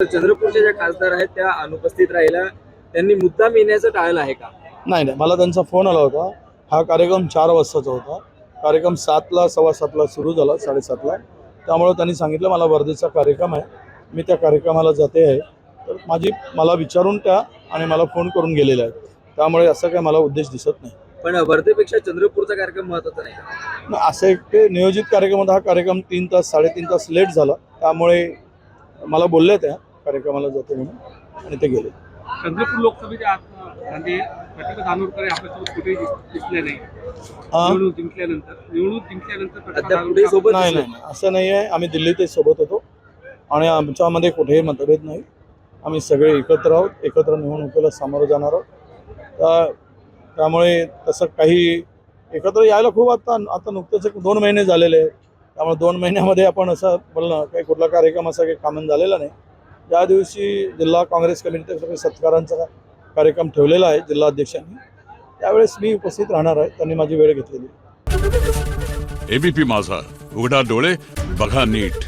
चंद्रपूरच्या ज्या खासदार आहेत त्या अनुपस्थित राहिल्या, त्यांनी मुद्दाम येण्याचं टाळलं आहे का? नाही, मला त्यांचा फोन आला होता. हा कार्यक्रम 4 वाजताचा होता. कार्यक्रम 7ला 7:15ला सुरू झाला, 7:30ला. त्यामुळे त्यांनी सांगितलं मला वर्धेचा कार्यक्रम आहे, मी त्या कार्यक्रमाला जाते आहे. तर मला विचारून त्या आणि मला फोन करून गेलेले आहेत. त्यामुळे असं काही मला उद्देश दिसत नाही. पण वर्धेपेक्षा चंद्रपूरचा कार्यक्रम महत्त्वाचा नाही का? असं एक ते नियोजित कार्यक्रम होता. हा कार्यक्रम 3 तास 3.5 तास लेट झाला. त्यामुळे मला बोलले त्या कार्यक्रमाला जाते म्हणून आणि ते गेले. चंद्रपूर लोकसभेच्या म्हणजे प्रतिभा धानोरकर आपल्यासोबत कुठेही दिसले नाही. निवडणूक जिंकल्यानंतर नाही, असं नाही आहे. आम्ही दिल्लीत सोबत होतो आणि आमच्यामध्ये कुठेही मतभेद नाही. आम्ही सगळे एकत्र आहोत, एकत्र निवडणुकीला सामोरं जाणार आहोत. त्यामुळे तसं काही एकत्र यायला खूप आता नुकतंच 2 महिने झालेले आहेत. त्यामुळे 2 महिन्यामध्ये आपण असं बोलणं काही कुठला कार्यक्रम असा काही कॉमन झालेला नाही. ज्या दिवशी जिल्हा काँग्रेस कमिटीतर्फे सत्कारांचा कार्यक्रम ठेवलेला आहे जिल्हा अध्यक्षांनी, त्यावेळेस मी उपस्थित राहणार आहे. त्यांनी माझी वेळ घेतलेली. एबीपी माझा, उघडा डोळे बघा नीट.